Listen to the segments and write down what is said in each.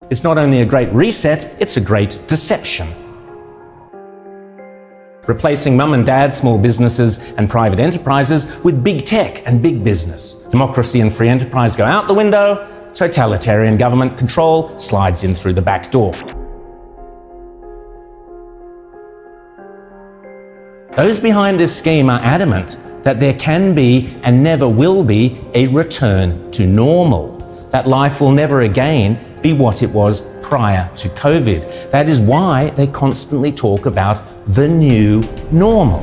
It's not only a great reset, it's a great deception. Replacing mum and dad small businesses and private enterprises with big tech and big business. Democracy and free enterprise go out the window, totalitarian government control slides in through the back door. Those behind this scheme are adamant that there can be and never will be a return to normal, that life will never again be what it was prior to COVID. That is why they constantly talk about the new normal.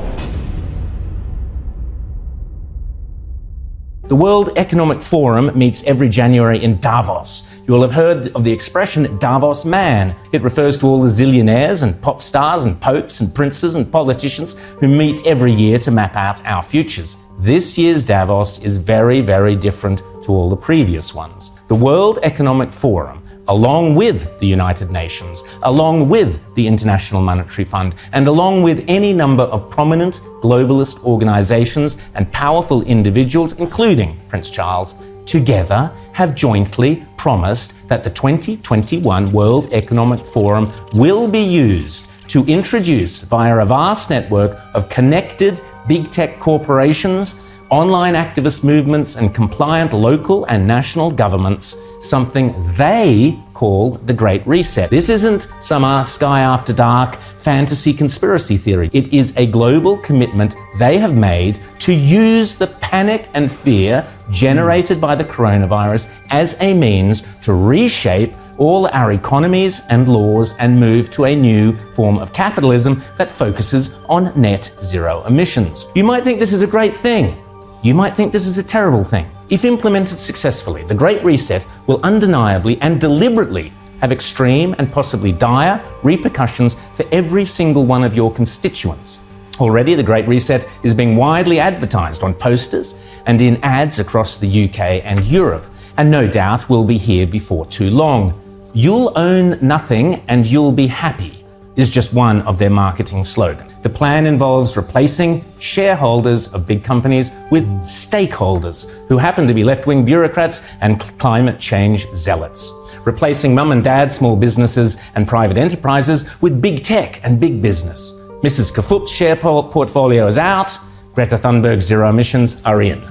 The World Economic Forum meets every January in Davos. You will have heard of the expression Davos man. It refers to all the zillionaires and pop stars and popes and princes and politicians who meet every year to map out our futures. This year's Davos is very, very different to all the previous ones. The World Economic Forum, along with the United Nations, along with the International Monetary Fund, and along with any number of prominent globalist organizations and powerful individuals, including Prince Charles, together have jointly promised that the 2021 World Economic Forum will be used to introduce, via a vast network of connected big tech corporations, online activist movements and compliant local and national governments, something they call the Great Reset. This isn't some Sky After Dark fantasy conspiracy theory. It is a global commitment they have made to use the panic and fear generated by the coronavirus as a means to reshape all our economies and laws and move to a new form of capitalism that focuses on net zero emissions. You might think this is a great thing. You might think this is a terrible thing. If implemented successfully, the Great Reset will undeniably and deliberately have extreme and possibly dire repercussions for every single one of your constituents. Already, the Great Reset is being widely advertised on posters and in ads across the UK and Europe, and no doubt will be here before too long. You'll own nothing and you'll be happy is just one of their marketing slogans. The plan involves replacing shareholders of big companies with stakeholders who happen to be left-wing bureaucrats and climate change zealots. Replacing mum and dad small businesses and private enterprises with big tech and big business. Mrs. Kafup's share portfolio is out, Greta Thunberg's zero emissions are in.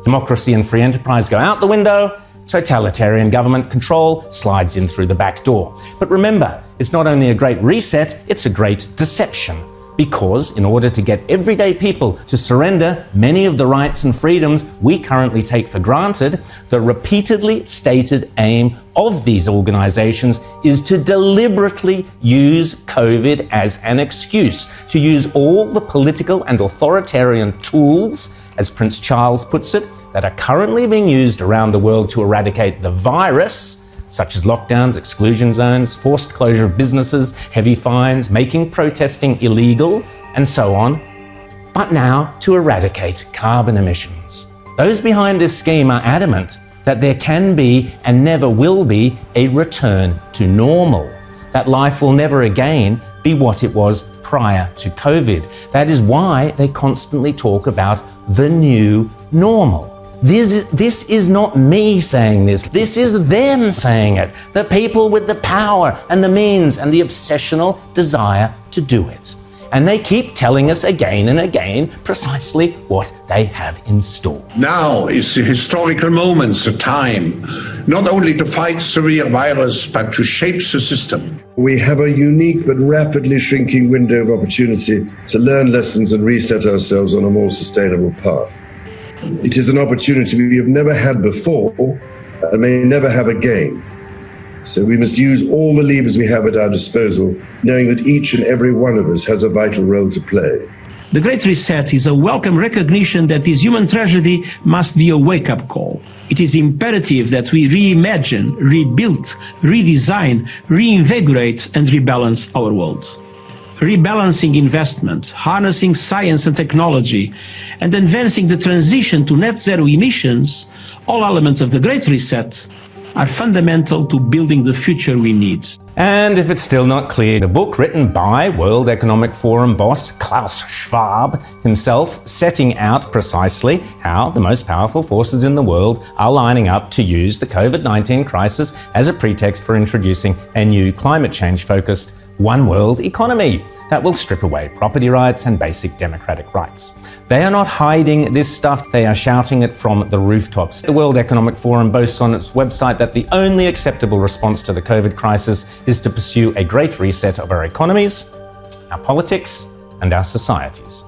Democracy and free enterprise go out the window, totalitarian government control slides in through the back door. But remember, it's not only a great reset, it's a great deception. Because in order to get everyday people to surrender many of the rights and freedoms we currently take for granted, the repeatedly stated aim of these organizations is to deliberately use COVID as an excuse, to use all the political and authoritarian tools, as Prince Charles puts it, that are currently being used around the world to eradicate the virus, such as lockdowns, exclusion zones, forced closure of businesses, heavy fines, making protesting illegal, and so on, but now to eradicate carbon emissions. Those behind this scheme are adamant that there can be and never will be a return to normal, that life will never again be what it was prior to COVID. That is why they constantly talk about the new normal. This is not me saying this. This is them saying it. The people with the power and the means and the obsessional desire to do it. And they keep telling us again and again precisely what they have in store. Now is the historical moment, the time, not only to fight severe virus, but to shape the system. We have a unique but rapidly shrinking window of opportunity to learn lessons and reset ourselves on a more sustainable path. It is an opportunity we have never had before and may never have again. So we must use all the levers we have at our disposal, knowing that each and every one of us has a vital role to play. The Great Reset is a welcome recognition that this human tragedy must be a wake-up call. It is imperative that we reimagine, rebuild, redesign, reinvigorate and rebalance our world. Rebalancing investment, harnessing science and technology, and advancing the transition to net zero emissions, all elements of the Great Reset, are fundamental to building the future we need. And if it's still not clear, the book written by World Economic Forum boss Klaus Schwab himself, setting out precisely how the most powerful forces in the world are lining up to use the COVID-19 crisis as a pretext for introducing a new climate change-focused one world economy that will strip away property rights and basic democratic rights. They are not hiding this stuff, they are shouting it from the rooftops. The World Economic Forum boasts on its website that the only acceptable response to the COVID crisis is to pursue a great reset of our economies, our politics, and our societies.